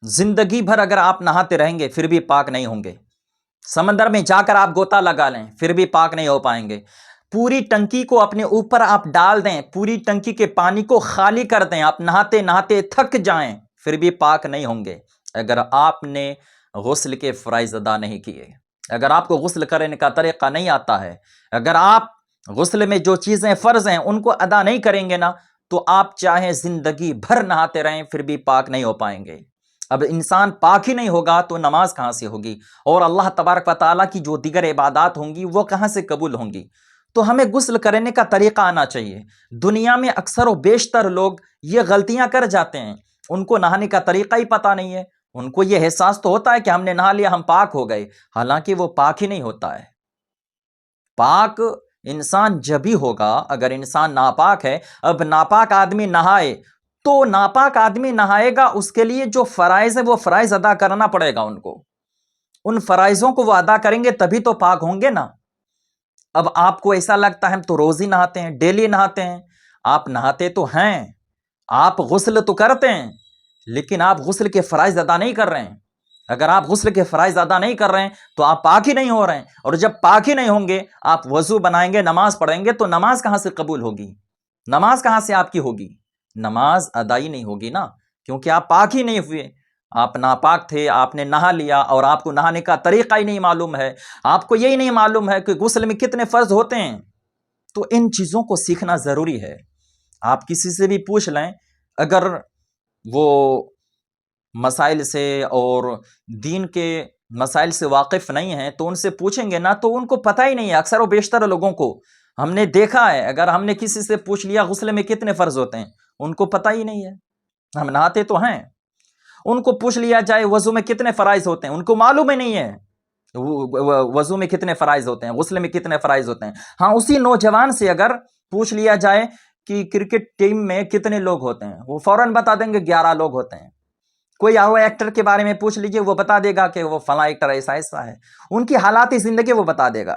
زندگی بھر اگر آپ نہاتے رہیں گے پھر بھی پاک نہیں ہوں گے، سمندر میں جا کر آپ غوطہ لگا لیں پھر بھی پاک نہیں ہو پائیں گے، پوری ٹنکی کو اپنے اوپر آپ ڈال دیں، پوری ٹنکی کے پانی کو خالی کر دیں، آپ نہاتے نہاتے تھک جائیں پھر بھی پاک نہیں ہوں گے اگر آپ نے غسل کے فرائض ادا نہیں کیے، اگر آپ کو غسل کرنے کا طریقہ نہیں آتا ہے، اگر آپ غسل میں جو چیزیں فرض ہیں ان کو ادا نہیں کریں گے نا، تو آپ چاہے زندگی بھر نہاتے رہیں پھر بھی پاک نہیں ہو پائیں گے۔ اب انسان پاک ہی نہیں ہوگا تو نماز کہاں سے ہوگی، اور اللہ تبارک و تعالیٰ کی جو دیگر عبادات ہوں گی وہ کہاں سے قبول ہوں گی؟ تو ہمیں غسل کرنے کا طریقہ آنا چاہیے۔ دنیا میں اکثر و بیشتر لوگ یہ غلطیاں کر جاتے ہیں، ان کو نہانے کا طریقہ ہی پتہ نہیں ہے، ان کو یہ احساس تو ہوتا ہے کہ ہم نے نہا لیا ہم پاک ہو گئے، حالانکہ وہ پاک ہی نہیں ہوتا ہے۔ پاک انسان جب ہی ہوگا اگر انسان ناپاک ہے۔ اب ناپاک آدمی نہائے تو ناپاک آدمی نہائے گا، اس کے لیے جو فرائض ہے وہ فرائض ادا کرنا پڑے گا، ان کو ان فرائضوں کو وہ ادا کریں گے تبھی تو پاک ہوں گے نا۔ اب آپ کو ایسا لگتا ہے ہم تو روز ہی نہاتے ہیں، ڈیلی نہاتے ہیں، آپ نہاتے تو ہیں، آپ غسل تو کرتے ہیں، لیکن آپ غسل کے فرائض ادا نہیں کر رہے ہیں۔ اگر آپ غسل کے فرائض ادا نہیں کر رہے ہیں تو آپ پاک ہی نہیں ہو رہے ہیں، اور جب پاک ہی نہیں ہوں گے، آپ وضو بنائیں گے، نماز پڑھیں گے، تو نماز کہاں سے قبول ہوگی؟ نماز کہاں سے آپ کی ہوگی؟ نماز ادائی نہیں ہوگی نا، کیونکہ آپ پاک ہی نہیں ہوئے۔ آپ ناپاک تھے، آپ نے نہا لیا، اور آپ کو نہانے کا طریقہ ہی نہیں معلوم ہے، آپ کو یہی نہیں معلوم ہے کہ غسل میں کتنے فرض ہوتے ہیں، تو ان چیزوں کو سیکھنا ضروری ہے۔ آپ کسی سے بھی پوچھ لیں، اگر وہ مسائل سے اور دین کے مسائل سے واقف نہیں ہیں تو ان سے پوچھیں گے نا تو ان کو پتہ ہی نہیں ہے۔ اکثر و بیشتر لوگوں کو ہم نے دیکھا ہے، اگر ہم نے کسی سے پوچھ لیا غسل میں کتنے فرض ہوتے ہیں، ان کو پتہ ہی نہیں ہے۔ ہم نہاتے تو ہیں، ان کو پوچھ لیا جائے وضو میں کتنے فرائض ہوتے ہیں، ان کو معلوم ہی نہیں ہے وضو میں کتنے فرائض ہوتے ہیں، غسل میں کتنے فرائض ہوتے ہیں۔ ہاں، اسی نوجوان سے اگر پوچھ لیا جائے کہ کرکٹ ٹیم میں کتنے لوگ ہوتے ہیں، وہ فوراً بتا دیں گے 11 لوگ ہوتے ہیں۔ کوئی آؤ ایکٹر کے بارے میں پوچھ لیجئے، وہ بتا دے گا کہ وہ فلاں ایکٹر ایسا ایسا ہے، ان کی حالات زندگی وہ بتا دے گا،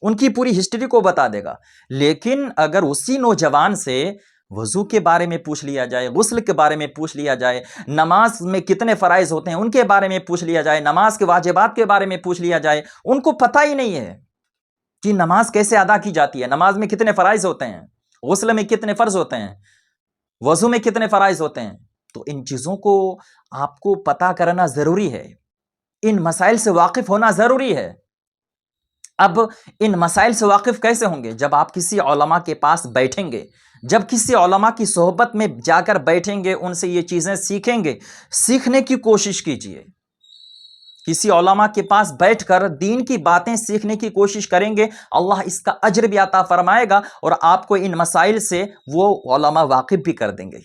ان کی پوری ہسٹری کو بتا دے گا۔ لیکن اگر اسی نوجوان سے وضو کے بارے میں پوچھ لیا جائے، غسل کے بارے میں پوچھ لیا جائے، نماز میں کتنے فرائض ہوتے ہیں ان کے بارے میں پوچھ لیا جائے، نماز کے واجبات کے بارے میں پوچھ لیا جائے، ان کو پتہ ہی نہیں ہے کہ نماز کیسے ادا کی جاتی ہے، نماز میں کتنے فرائض ہوتے ہیں، غسل میں کتنے فرض ہوتے ہیں، وضو میں کتنے فرائض ہوتے ہیں۔ تو ان چیزوں کو آپ کو پتہ کرنا ضروری ہے، ان مسائل سے واقف ہونا ضروری ہے۔ اب ان مسائل سے واقف کیسے ہوں گے؟ جب آپ کسی علماء کے پاس بیٹھیں گے، جب کسی علماء کی صحبت میں جا کر بیٹھیں گے، ان سے یہ چیزیں سیکھیں گے، سیکھنے کی کوشش کیجئے۔ کسی علماء کے پاس بیٹھ کر دین کی باتیں سیکھنے کی کوشش کریں گے، اللہ اس کا اجر بھی عطا فرمائے گا، اور آپ کو ان مسائل سے وہ علماء واقف بھی کر دیں گے۔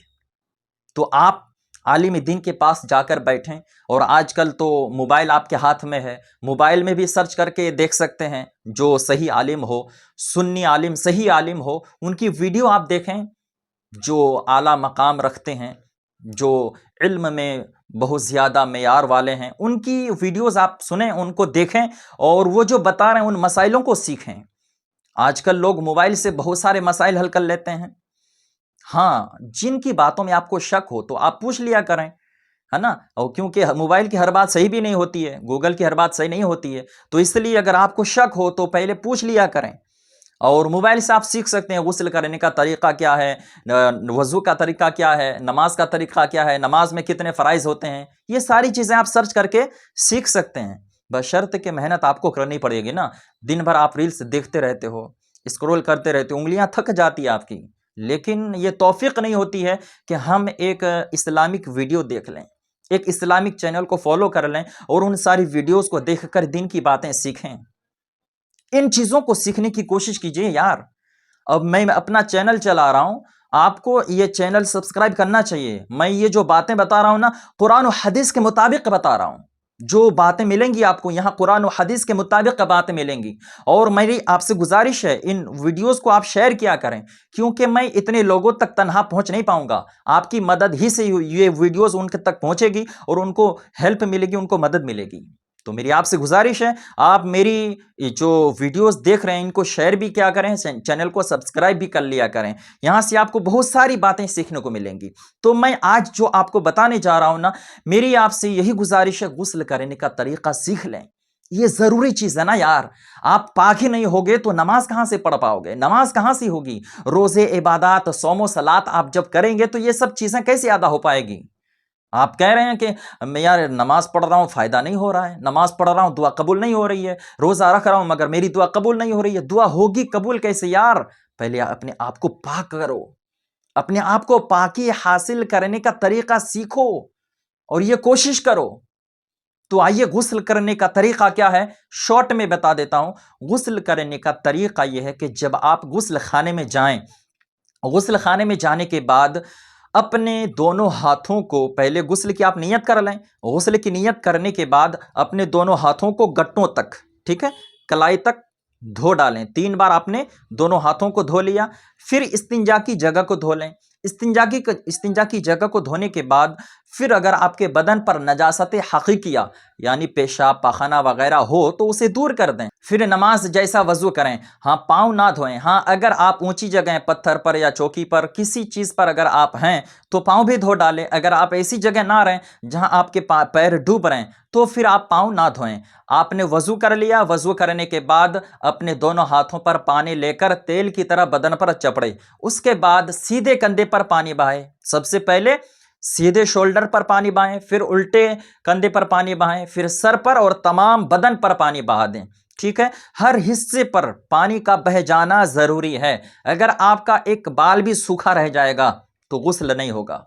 تو آپ عالم دین کے پاس جا کر بیٹھیں، اور آج کل تو موبائل آپ کے ہاتھ میں ہے، موبائل میں بھی سرچ کر کے دیکھ سکتے ہیں، جو صحیح عالم ہو، سنی عالم، صحیح عالم ہو، ان کی ویڈیو آپ دیکھیں، جو اعلیٰ مقام رکھتے ہیں، جو علم میں بہت زیادہ معیار والے ہیں، ان کی ویڈیوز آپ سنیں، ان کو دیکھیں، اور وہ جو بتا رہے ہیں ان مسائلوں کو سیکھیں۔ آج کل لوگ موبائل سے بہت سارے مسائل حل کر لیتے ہیں۔ ہاں، جن کی باتوں میں آپ کو شک ہو تو آپ پوچھ لیا کریں، ہے نا، اور کیونکہ موبائل کی ہر بات صحیح بھی نہیں ہوتی ہے، گوگل کی ہر بات صحیح نہیں ہوتی ہے، تو اس لیے اگر آپ کو شک ہو تو پہلے پوچھ لیا کریں۔ اور موبائل سے آپ سیکھ سکتے ہیں غسل کرنے کا طریقہ کیا ہے، وضو کا طریقہ کیا ہے، نماز کا طریقہ کیا ہے، نماز میں کتنے فرائض ہوتے ہیں، یہ ساری چیزیں آپ سرچ کر کے سیکھ سکتے ہیں، بشرط کہ محنت آپ کو کرنی پڑے گی نا۔ دن بھر آپ ریلز دیکھتے رہتے ہو، اسکرول کرتے رہتے ہو، انگلیاں تھک جاتی ہیں آپ کی، لیکن یہ توفیق نہیں ہوتی ہے کہ ہم ایک اسلامک ویڈیو دیکھ لیں، ایک اسلامک چینل کو فالو کر لیں، اور ان ساری ویڈیوز کو دیکھ کر دین کی باتیں سیکھیں۔ ان چیزوں کو سیکھنے کی کوشش کیجئے یار۔ اب میں اپنا چینل چلا رہا ہوں، آپ کو یہ چینل سبسکرائب کرنا چاہیے۔ میں یہ جو باتیں بتا رہا ہوں نا، قرآن و حدیث کے مطابق بتا رہا ہوں، جو باتیں ملیں گی آپ کو یہاں قرآن و حدیث کے مطابق باتیں ملیں گی، اور میری آپ سے گزارش ہے ان ویڈیوز کو آپ شیئر کیا کریں، کیونکہ میں اتنے لوگوں تک تنہا پہنچ نہیں پاؤں گا، آپ کی مدد ہی سے یہ ویڈیوز ان تک پہنچے گی، اور ان کو ہیلپ ملے گی، ان کو مدد ملے گی۔ تو میری آپ سے گزارش ہے آپ میری جو ویڈیوز دیکھ رہے ہیں ان کو شیئر بھی کیا کریں، چینل کو سبسکرائب بھی کر لیا کریں، یہاں سے آپ کو بہت ساری باتیں سیکھنے کو ملیں گی۔ تو میں آج جو آپ کو بتانے جا رہا ہوں نا، میری آپ سے یہی گزارش ہے، غسل کرنے کا طریقہ سیکھ لیں، یہ ضروری چیز ہے نا یار۔ آپ پاک ہی نہیں ہوگے تو نماز کہاں سے پڑھ پاؤ گے، نماز کہاں سے ہوگی، روزے عبادات صوم و صلات آپ جب کریں گے تو یہ سب چیزیں کیسے ادا ہو پائے گی؟ آپ کہہ رہے ہیں کہ میں یار نماز پڑھ رہا ہوں فائدہ نہیں ہو رہا ہے، نماز پڑھ رہا ہوں دعا قبول نہیں ہو رہی ہے، روزہ رکھ رہا ہوں مگر میری دعا قبول نہیں ہو رہی ہے۔ دعا ہوگی قبول کیسے یار؟ پہلے اپنے آپ کو پاک کرو، اپنے آپ کو پاکی حاصل کرنے کا طریقہ سیکھو اور یہ کوشش کرو۔ تو آئیے غسل کرنے کا طریقہ کیا ہے، شارٹ میں بتا دیتا ہوں۔ غسل کرنے کا طریقہ یہ ہے کہ جب آپ غسل خانے میں جائیں، غسل خانے میں جانے کے بعد اپنے دونوں ہاتھوں کو، پہلے غسل کی آپ نیت کر لیں، غسل کی نیت کرنے کے بعد اپنے دونوں ہاتھوں کو گھٹنوں تک، ٹھیک ہے، کلائی تک دھو ڈالیں۔ 3 بار آپ نے دونوں ہاتھوں کو دھو لیا، پھر استنجا کی جگہ کو دھو لیں۔ استنجا کی جگہ کو دھونے کے بعد پھر اگر آپ کے بدن پر نجاست حقیقیہ یعنی پیشاب پاخانہ وغیرہ ہو تو اسے دور کر دیں، پھر نماز جیسا وضو کریں۔ ہاں پاؤں نہ دھوئیں، ہاں اگر آپ اونچی جگہ پتھر پر یا چوکی پر کسی چیز پر اگر آپ ہیں تو پاؤں بھی دھو ڈالیں۔ اگر آپ ایسی جگہ نہ رہیں جہاں آپ کے پیر ڈوب رہے ہیں تو پھر آپ پاؤں نہ دھوئیں۔ آپ نے وضو کر لیا، وضو کرنے کے بعد اپنے دونوں ہاتھوں پر پانی لے کر تیل کی طرح بدن پر چپڑے، اس کے بعد سیدھے کندھے پر پانی بہائیں۔ سب سے پہلے سیدھے شولڈر پر پانی بہائیں، پھر الٹے کندھے پر پانی بہائیں، پھر سر پر اور تمام بدن پر پانی بہا دیں، ٹھیک ہے۔ ہر حصے پر پانی کا بہہ جانا ضروری ہے۔ اگر آپ کا ایک بال بھی سوکھا رہ جائے گا تو غسل نہیں ہوگا۔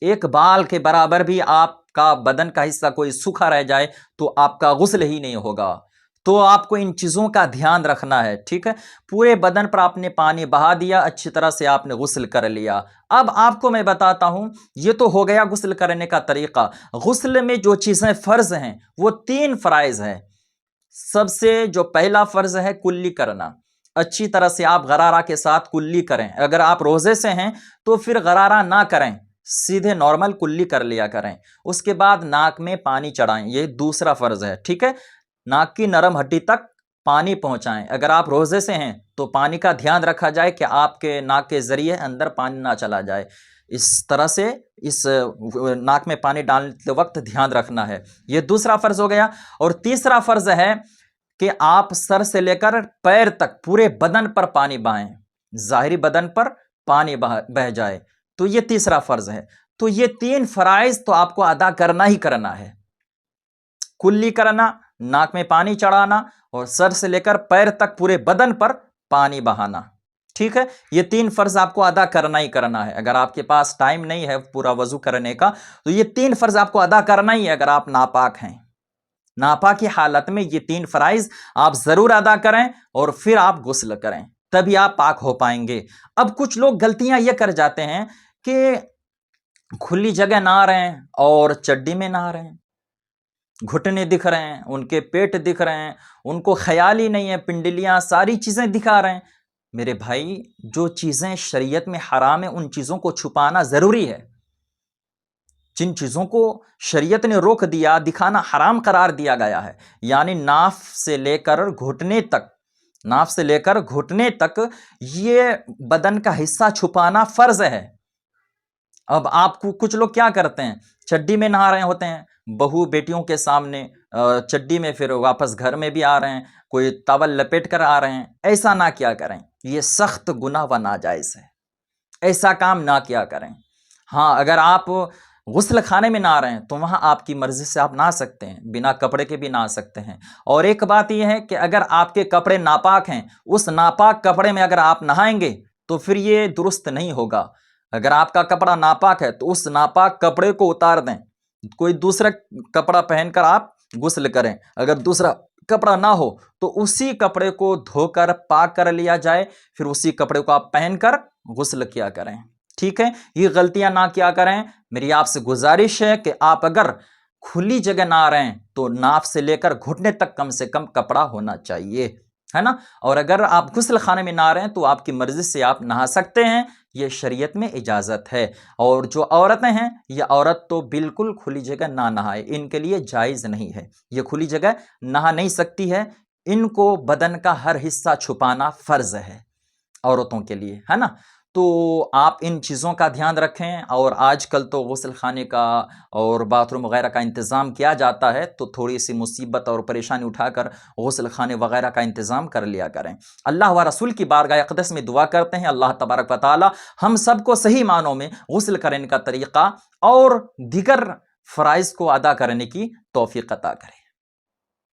ایک بال کے برابر بھی آپ کا بدن کا حصہ کوئی سوکھا رہ جائے تو آپ کا غسل ہی نہیں ہوگا۔ تو آپ کو ان چیزوں کا دھیان رکھنا ہے، ٹھیک ہے۔ پورے بدن پر آپ نے پانی بہا دیا، اچھی طرح سے آپ نے غسل کر لیا۔ اب آپ کو میں بتاتا ہوں، یہ تو ہو گیا غسل کرنے کا طریقہ۔ غسل میں جو چیزیں فرض ہیں وہ 3 فرائض ہیں۔ سب سے جو پہلا فرض ہے کلی کرنا، اچھی طرح سے آپ غرارہ کے ساتھ کلی کریں۔ اگر آپ روزے سے ہیں تو پھر غرارہ نہ کریں، سیدھے نارمل کلی کر لیا کریں۔ اس کے بعد ناک میں پانی چڑھائیں، یہ دوسرا فرض ہے، ٹھیک ہے۔ ناک کی نرم ہڈی تک پانی پہنچائیں۔ اگر آپ روزے سے ہیں تو پانی کا دھیان رکھا جائے کہ آپ کے ناک کے ذریعے اندر پانی نہ چلا جائے، اس طرح سے اس ناک میں پانی ڈالتے وقت دھیان رکھنا ہے۔ یہ دوسرا فرض ہو گیا۔ اور تیسرا فرض ہے کہ آپ سر سے لے کر پیر تک پورے بدن پر پانی بہائیں، ظاہری بدن پر پانی بہہ جائے، تو یہ تیسرا فرض ہے۔ تو یہ 3 فرائض تو آپ کو ادا کرنا ہی کرنا ہے، کلی کرنا، ناک میں پانی چڑھانا اور سر سے لے کر پیر تک پورے بدن پر پانی بہانا، ٹھیک ہے۔ یہ 3 فرض آپ کو ادا کرنا ہی کرنا ہے۔ اگر آپ کے پاس ٹائم نہیں ہے پورا وضو کرنے کا تو یہ 3 فرض آپ کو ادا کرنا ہی ہے۔ اگر آپ ناپاک ہیں، ناپاک کی حالت میں یہ 3 فرائض آپ ضرور ادا کریں اور پھر آپ غسل کریں، تبھی آپ پاک ہو پائیں گے۔ اب کچھ لوگ غلطیاں یہ کر جاتے ہیں کہ کھلی جگہ نہ رہیں اور چڈی میں نہ رہیں، گھٹنے دکھ رہے ہیں، ان کے پیٹ دکھ رہے ہیں، ان کو خیال ہی نہیں ہے، پنڈلیاں ساری چیزیں دکھا رہے ہیں۔ میرے بھائی، جو چیزیں شریعت میں حرام ہیں ان چیزوں کو چھپانا ضروری ہے۔ جن چیزوں کو شریعت نے روک دیا، دکھانا حرام قرار دیا گیا ہے، یعنی ناف سے لے کر گھٹنے تک، ناف سے لے کر گھٹنے تک یہ بدن کا حصہ چھپانا فرض ہے۔ اب آپ کو کچھ لوگ کیا کرتے ہیں، چڈی میں نہا رہے ہوتے ہیں، بہو بیٹیوں کے سامنے چڈی میں، پھر واپس گھر میں بھی آ رہے ہیں، کوئی ٹاول لپیٹ کر آ رہے ہیں۔ ایسا نہ کیا کریں، یہ سخت گناہ و ناجائز ہے، ایسا کام نہ کیا کریں۔ ہاں اگر آپ غسل خانے میں نہ آ رہے ہیں تو وہاں آپ کی مرضی سے آپ نہا سکتے ہیں، بنا کپڑے کے بھی نہا سکتے ہیں۔ اور ایک بات یہ ہے کہ اگر آپ کے کپڑے ناپاک ہیں، اس ناپاک کپڑے میں اگر آپ نہائیں گے تو پھر یہ درست نہیں ہوگا۔ اگر آپ کا کپڑا ناپاک ہے تو اس ناپاک کپڑے کو اتار دیں، کوئی دوسرا کپڑا پہن کر آپ غسل کریں۔ اگر دوسرا کپڑا نہ ہو تو اسی کپڑے کو دھو کر پاک کر لیا جائے، پھر اسی کپڑے کو آپ پہن کر غسل کیا کریں، ٹھیک ہے۔ یہ غلطیاں نہ کیا کریں۔ میری آپ سے گزارش ہے کہ آپ اگر کھلی جگہ نہ رہیں تو ناف سے لے کر گھٹنے تک کم سے کم کپڑا ہونا چاہیے، ہے نا۔ اور اگر آپ غسل خانے میں نہ رہیں تو آپ کی مرضی سے آپ نہا سکتے ہیں، یہ شریعت میں اجازت ہے۔ اور جو عورتیں ہیں، یہ عورت تو بالکل کھلی جگہ نہ نہائے، ان کے لیے جائز نہیں ہے، یہ کھلی جگہ نہا نہیں سکتی ہے، ان کو بدن کا ہر حصہ چھپانا فرض ہے عورتوں کے لیے، ہے نا۔ تو آپ ان چیزوں کا دھیان رکھیں، اور آج کل تو غسل خانے کا اور باتھ روم وغیرہ کا انتظام کیا جاتا ہے، تو تھوڑی سی مصیبت اور پریشانی اٹھا کر غسل خانے وغیرہ کا انتظام کر لیا کریں۔ اللہ و رسول کی بارگاہ اقدس میں دعا کرتے ہیں اللہ تبارک و تعالی ہم سب کو صحیح معنوں میں غسل کرنے کا طریقہ اور دیگر فرائض کو ادا کرنے کی توفیق عطا کرے۔